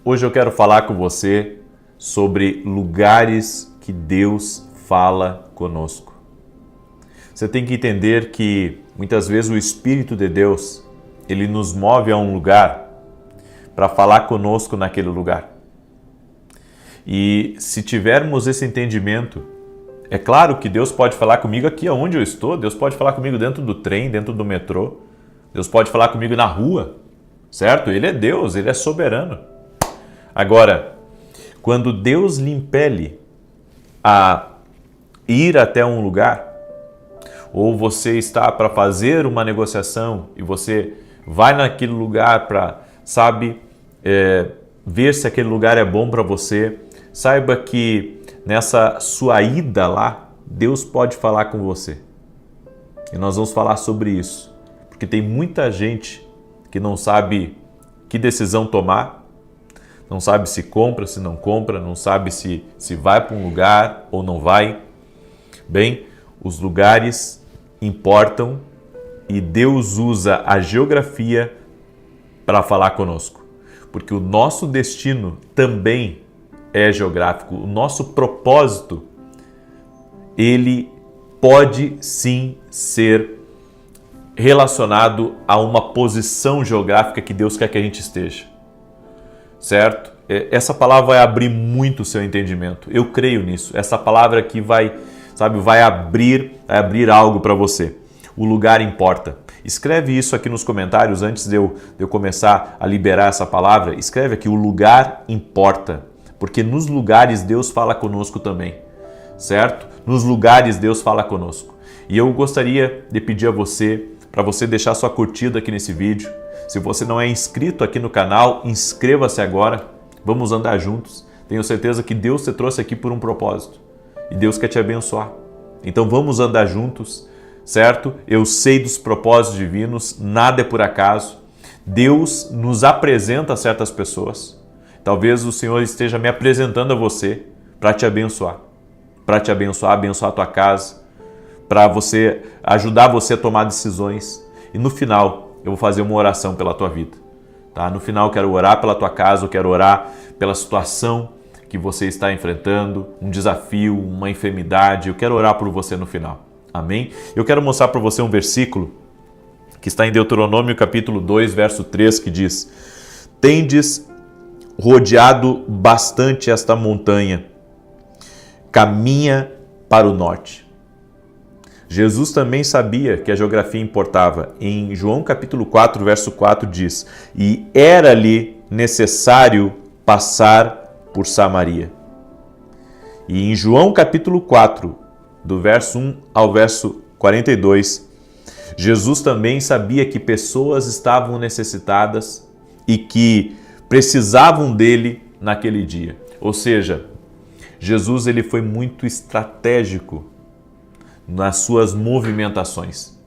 Hoje eu quero falar com você sobre lugares que Deus fala conosco. Você tem que entender que muitas vezes o Espírito de Deus, ele nos move a um lugar para falar conosco naquele lugar. E se tivermos esse entendimento, é claro que Deus pode falar comigo aqui onde eu estou, Deus pode falar comigo dentro do trem, dentro do metrô, Deus pode falar comigo na rua, certo? Ele é Deus, Ele é soberano. Agora, quando Deus lhe impele a ir até um lugar, ou você está para fazer uma negociação e você vai naquele lugar para, ver se aquele lugar é bom para você, saiba que nessa sua ida lá, Deus pode falar com você. E nós vamos falar sobre isso, porque tem muita gente que não sabe que decisão tomar, não sabe se compra, se não compra, não sabe se vai para um lugar ou não vai. Bem, os lugares importam e Deus usa a geografia para falar conosco, porque o nosso destino também é geográfico, o nosso propósito, ele pode sim ser relacionado a uma posição geográfica que Deus quer que a gente esteja, certo? Essa palavra vai abrir muito o seu entendimento, eu creio nisso. Essa palavra aqui vai abrir algo para você. O lugar importa. Escreve isso aqui nos comentários antes de eu começar a liberar essa palavra. Escreve aqui, o lugar importa, porque nos lugares Deus fala conosco também, certo? Nos lugares Deus fala conosco. E eu gostaria de pedir a você, para você deixar sua curtida aqui nesse vídeo. Se você não é inscrito aqui no canal, inscreva-se agora. Vamos andar juntos. Tenho certeza que Deus te trouxe aqui por um propósito. E Deus quer te abençoar. Então vamos andar juntos, certo? Eu sei dos propósitos divinos, nada é por acaso. Deus nos apresenta a certas pessoas. Talvez o Senhor esteja me apresentando a você para te abençoar. Para te abençoar, abençoar a tua casa, para ajudar você a tomar decisões. E no final, eu vou fazer uma oração pela tua vida. Tá? No final, eu quero orar pela tua casa, eu quero orar pela situação que você está enfrentando, um desafio, uma enfermidade. Eu quero orar por você no final. Amém? Eu quero mostrar para você um versículo que está em Deuteronômio capítulo 2, verso 3, que diz: Tendes rodeado bastante esta montanha, caminha para o norte. Jesus também sabia que a geografia importava. Em João capítulo 4, verso 4 diz: E era-lhe necessário passar por Samaria. E em João capítulo 4, do verso 1 ao verso 42, Jesus também sabia que pessoas estavam necessitadas e que precisavam dele naquele dia. Ou seja, Jesus ele foi muito estratégico nas suas movimentações.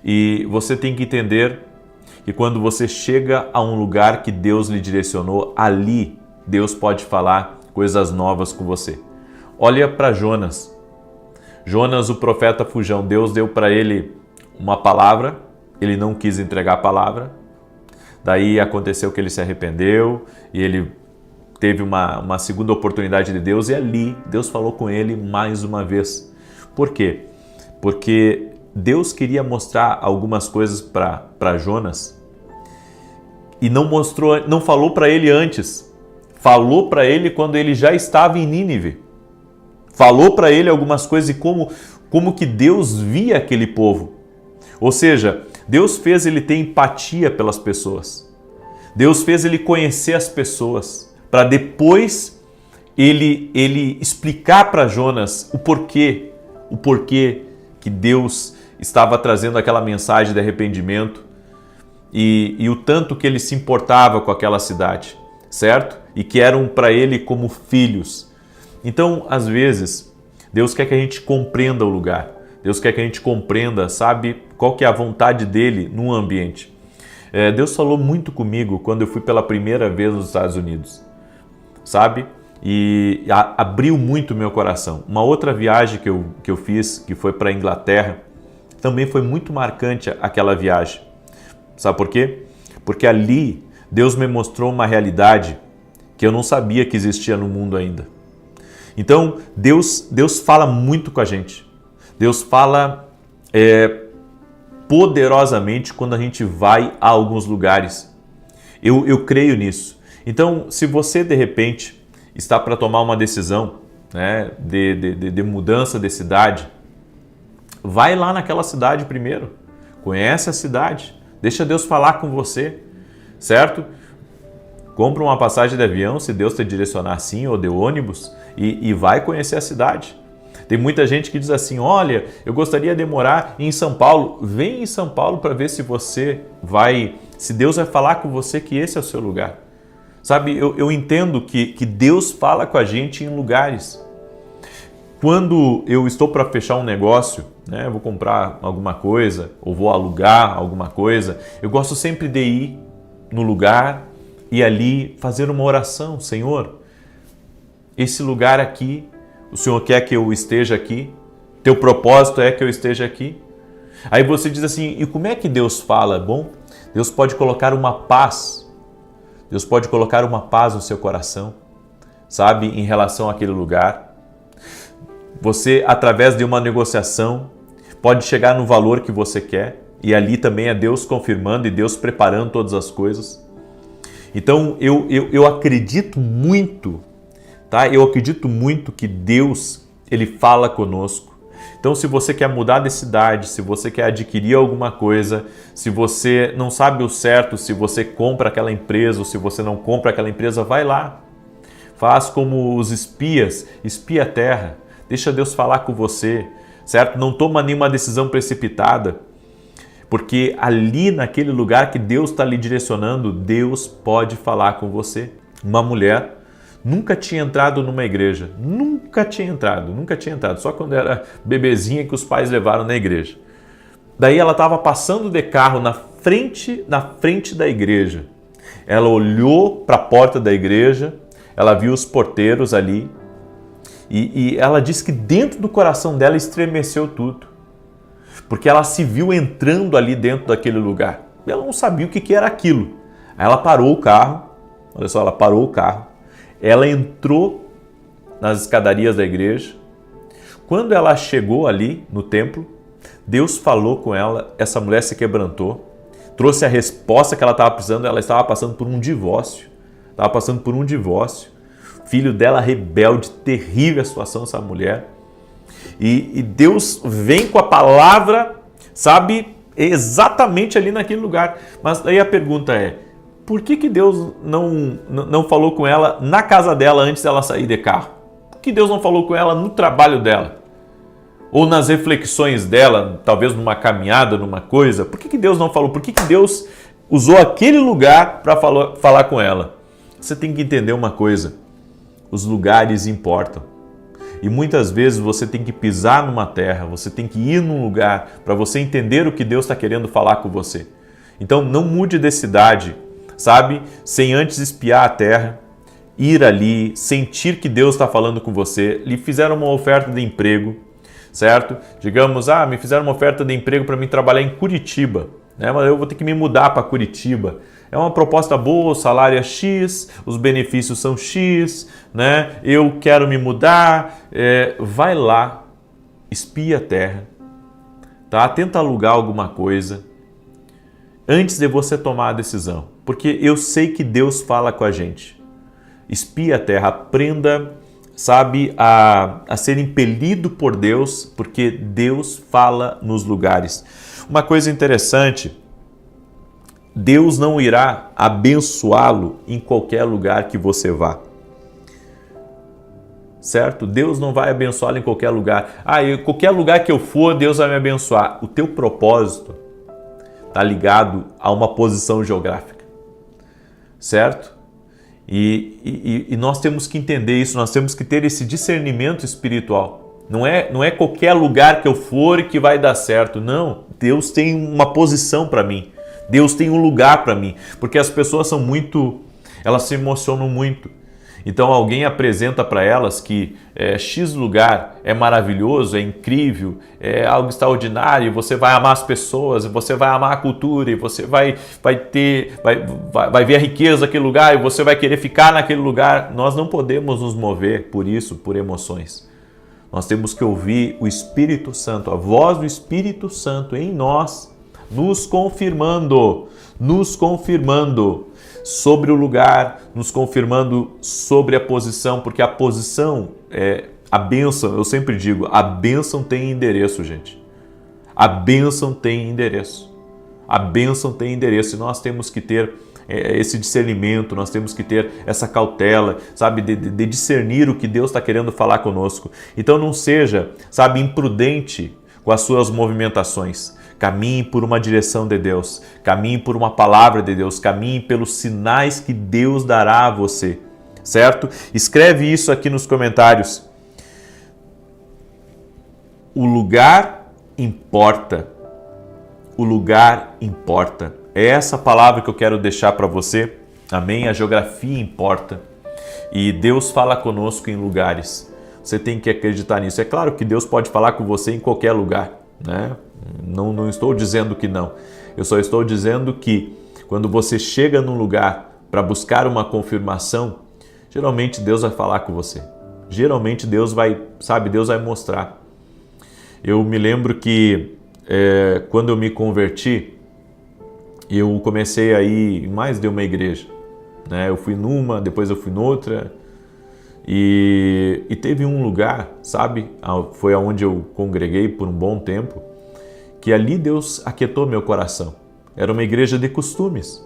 E você tem que entender que quando você chega a um lugar que Deus lhe direcionou, ali Deus pode falar coisas novas com você. Olha para Jonas. Jonas, o profeta fujão, Deus deu para ele uma palavra, ele não quis entregar a palavra. Daí aconteceu que ele se arrependeu e ele teve uma segunda oportunidade de Deus e ali Deus falou com ele mais uma vez. Por quê? Porque Deus queria mostrar algumas coisas para Jonas e não falou para ele antes. Falou para ele quando ele já estava em Nínive. Falou para ele algumas coisas e como que Deus via aquele povo. Ou seja, Deus fez ele ter empatia pelas pessoas. Deus fez ele conhecer as pessoas, para depois ele explicar para Jonas o porquê que Deus estava trazendo aquela mensagem de arrependimento e o tanto que ele se importava com aquela cidade, certo? E que eram para ele como filhos. Então, às vezes, Deus quer que a gente compreenda o lugar. Deus quer que a gente compreenda, qual que é a vontade dele num ambiente. Deus falou muito comigo quando eu fui pela primeira vez nos Estados Unidos, E abriu muito meu coração. Uma outra viagem que eu fiz, que foi para a Inglaterra, também foi muito marcante aquela viagem. Sabe por quê? Porque ali Deus me mostrou uma realidade que eu não sabia que existia no mundo ainda. Então, Deus fala muito com a gente. Deus fala poderosamente quando a gente vai a alguns lugares. Eu creio nisso. Então, se você, de repente, está para tomar uma decisão, né, de mudança de cidade, vai lá naquela cidade primeiro. Conhece a cidade. Deixa Deus falar com você, certo? Compra uma passagem de avião, se Deus te direcionar assim, ou de ônibus, e vai conhecer a cidade. Tem muita gente que diz assim, olha, eu gostaria de morar em São Paulo. Vem em São Paulo para ver se você vai, se Deus vai falar com você que esse é o seu lugar. Sabe, eu entendo que Deus fala com a gente em lugares. Quando eu estou para fechar um negócio, né, vou comprar alguma coisa, ou vou alugar alguma coisa, eu gosto sempre de ir no lugar e ali fazer uma oração. Senhor, esse lugar aqui, o Senhor quer que eu esteja aqui? Teu propósito é que eu esteja aqui? Aí você diz assim, e como é que Deus fala? Bom, Deus pode colocar uma paz. Deus pode colocar uma paz no seu coração, sabe, em relação àquele lugar. Você, através de uma negociação, pode chegar no valor que você quer e ali também é Deus confirmando e Deus preparando todas as coisas. Então, eu acredito muito, tá? Eu acredito muito que Deus, Ele fala conosco. Então, se você quer mudar de cidade, se você quer adquirir alguma coisa, se você não sabe o certo, se você compra aquela empresa ou se você não compra aquela empresa, vai lá. Faz como os espias, espia a terra, deixa Deus falar com você, certo? Não toma nenhuma decisão precipitada, porque ali naquele lugar que Deus está lhe direcionando, Deus pode falar com você. Uma mulher nunca tinha entrado numa igreja, nunca tinha entrado, só quando era bebezinha que os pais levaram na igreja. Daí ela estava passando de carro na frente da igreja. Ela olhou para a porta da igreja, ela viu os porteiros ali e ela disse que dentro do coração dela estremeceu tudo, porque ela se viu entrando ali dentro daquele lugar. Ela não sabia o que era aquilo. Aí ela parou o carro, olha só, ela parou o carro. Ela entrou nas escadarias da igreja. Quando ela chegou ali no templo, Deus falou com ela, essa mulher se quebrantou, trouxe a resposta que ela estava precisando. Ela estava passando por um divórcio. Filho dela rebelde, terrível a situação dessa mulher. E Deus vem com a palavra, sabe, exatamente ali naquele lugar. Mas aí a pergunta é, por que Deus não falou com ela na casa dela antes dela sair de carro? Por que Deus não falou com ela no trabalho dela? Ou nas reflexões dela, talvez numa caminhada, numa coisa? Por que Deus não falou? Por que Deus usou aquele lugar para falar com ela? Você tem que entender uma coisa, os lugares importam. E muitas vezes você tem que pisar numa terra, você tem que ir num lugar para você entender o que Deus está querendo falar com você. Então não mude de cidade, sabe? Sem antes espiar a terra, ir ali, sentir que Deus está falando com você. Lhe fizeram uma oferta de emprego, certo? Digamos, me fizeram uma oferta de emprego para mim trabalhar em Curitiba, né? Mas eu vou ter que me mudar para Curitiba. É uma proposta boa, o salário é X, os benefícios são X, né? Eu quero me mudar. Vai lá, espia a terra, tá? Tenta alugar alguma coisa antes de você tomar a decisão, porque eu sei que Deus fala com a gente. Espia a terra, aprenda, sabe, a ser impelido por Deus, porque Deus fala nos lugares. Uma coisa interessante, Deus não irá abençoá-lo em qualquer lugar que você vá. Certo? Deus não vai abençoá-lo em qualquer lugar. Qualquer lugar que eu for, Deus vai me abençoar. O teu propósito está ligado a uma posição geográfica. Certo? E nós temos que entender isso, nós temos que ter esse discernimento espiritual. Não é qualquer lugar que eu for que vai dar certo. Não, Deus tem uma posição para mim. Deus tem um lugar para mim, porque as pessoas elas se emocionam muito. Então alguém apresenta para elas que X lugar é maravilhoso, é incrível, é algo extraordinário, você vai amar as pessoas, você vai amar a cultura, e você vai ver a riqueza daquele lugar, e você vai querer ficar naquele lugar. Nós não podemos nos mover por isso, por emoções. Nós temos que ouvir o Espírito Santo, a voz do Espírito Santo em nós, nos confirmando sobre o lugar, nos confirmando sobre a posição, porque a posição, a bênção, eu sempre digo, a bênção tem endereço, gente. A bênção tem endereço. A bênção tem endereço e nós temos que ter esse discernimento, nós temos que ter essa cautela, sabe, de discernir o que Deus está querendo falar conosco. Então não seja, sabe, imprudente com as suas movimentações. Caminhe por uma direção de Deus, caminhe por uma palavra de Deus, caminhe pelos sinais que Deus dará a você, certo? Escreve isso aqui nos comentários. O lugar importa. O lugar importa. É essa palavra que eu quero deixar para você. Amém? A geografia importa. E Deus fala conosco em lugares. Você tem que acreditar nisso. É claro que Deus pode falar com você em qualquer lugar, né? Não estou dizendo que não. Eu só estou dizendo que quando você chega num lugar para buscar uma confirmação, geralmente Deus vai falar com você. Geralmente Deus vai mostrar. Eu me lembro que quando eu me converti, eu comecei a ir em mais de uma igreja, né? Eu fui numa, depois eu fui noutra, e teve um lugar, sabe? Foi aonde eu congreguei por um bom tempo, que ali Deus aquietou meu coração. Era uma igreja de costumes,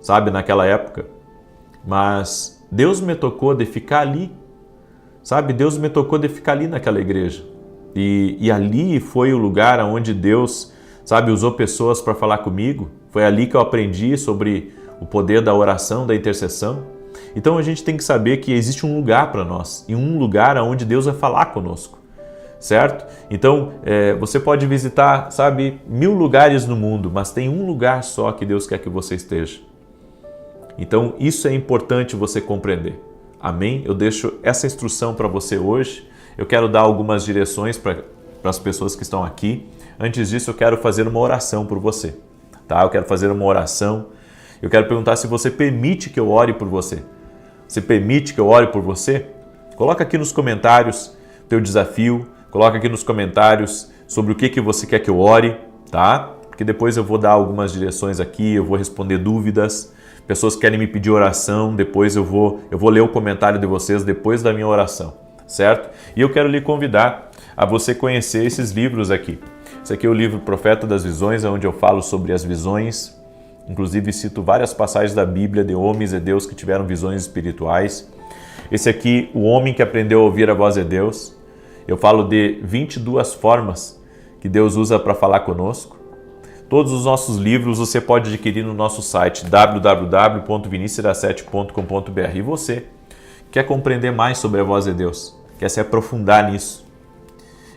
sabe? Naquela época. Mas Deus me tocou de ficar ali, sabe? Deus me tocou de ficar ali naquela igreja. E ali foi o lugar onde Deus, sabe, usou pessoas para falar comigo. Foi ali que eu aprendi sobre o poder da oração, da intercessão. Então a gente tem que saber que existe um lugar para nós, e um lugar onde Deus vai falar conosco, certo? Então você pode visitar, sabe, 1000 lugares no mundo, mas tem um lugar só que Deus quer que você esteja. Então isso é importante você compreender. Amém? Eu deixo essa instrução para você hoje. Eu quero dar algumas direções para as pessoas que estão aqui. Antes disso, eu quero fazer uma oração por você, tá? Eu quero fazer uma oração. Eu quero perguntar se você permite que eu ore por você. Você permite que eu ore por você? Coloca aqui nos comentários teu desafio. Coloca aqui nos comentários sobre o que você quer que eu ore, tá? Porque depois eu vou dar algumas direções aqui, eu vou responder dúvidas. Pessoas querem me pedir oração, depois eu vou ler o comentário de vocês depois da minha oração, certo? E eu quero lhe convidar a você conhecer esses livros aqui. Esse aqui é o livro Profeta das Visões, onde eu falo sobre as visões. Inclusive cito várias passagens da Bíblia de homens de Deus que tiveram visões espirituais. Esse aqui, O Homem que Aprendeu a Ouvir a Voz de Deus. Eu falo de 22 formas que Deus usa para falar conosco. Todos os nossos livros você pode adquirir no nosso site www.vinicius7.com.br. E você quer compreender mais sobre a voz de Deus? Quer se aprofundar nisso?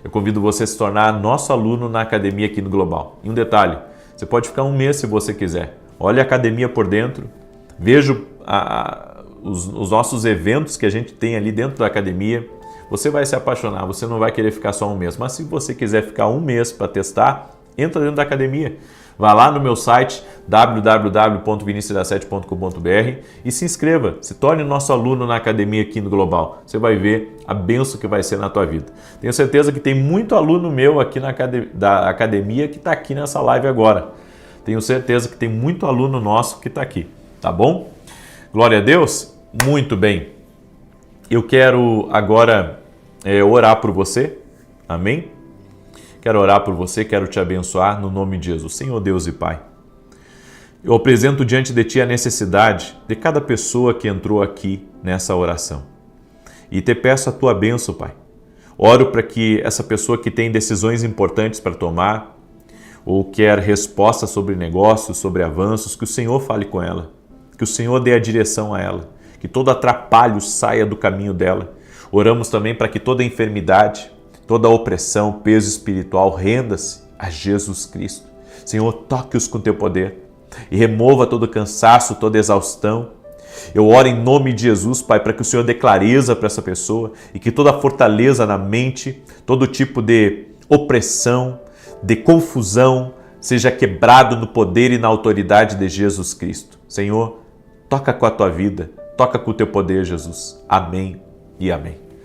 Eu convido você a se tornar nosso aluno na academia aqui no Global. E um detalhe, você pode ficar um mês se você quiser. Olha a academia por dentro, veja os nossos eventos que a gente tem ali dentro da academia. Você vai se apaixonar, você não vai querer ficar só um mês. Mas se você quiser ficar um mês para testar, entra dentro da academia. Vá lá no meu site www.vinicius7.com.br e se inscreva, se torne nosso aluno na academia aqui no Global. Você vai ver a bênção que vai ser na tua vida. Tenho certeza que tem muito aluno meu aqui da academia que está aqui nessa live agora. Tenho certeza que tem muito aluno nosso que está aqui, tá bom? Glória a Deus? Muito bem. Eu quero agora orar por você, amém? Quero orar por você, quero te abençoar no nome de Jesus. Senhor Deus e Pai, eu apresento diante de Ti a necessidade de cada pessoa que entrou aqui nessa oração. E te peço a Tua bênção, Pai. Oro para que essa pessoa que tem decisões importantes para tomar, ou quer respostas sobre negócios, sobre avanços, que o Senhor fale com ela, que o Senhor dê a direção a ela, que todo atrapalho saia do caminho dela. Oramos também para que toda enfermidade, toda opressão, peso espiritual, renda-se a Jesus Cristo. Senhor, toque-os com Teu poder e remova todo cansaço, toda exaustão. Eu oro em nome de Jesus, Pai, para que o Senhor dê clareza para essa pessoa e que toda fortaleza na mente, todo tipo de opressão, de confusão, seja quebrado no poder e na autoridade de Jesus Cristo. Senhor, toca com a tua vida, toca com o teu poder, Jesus. Amém e amém.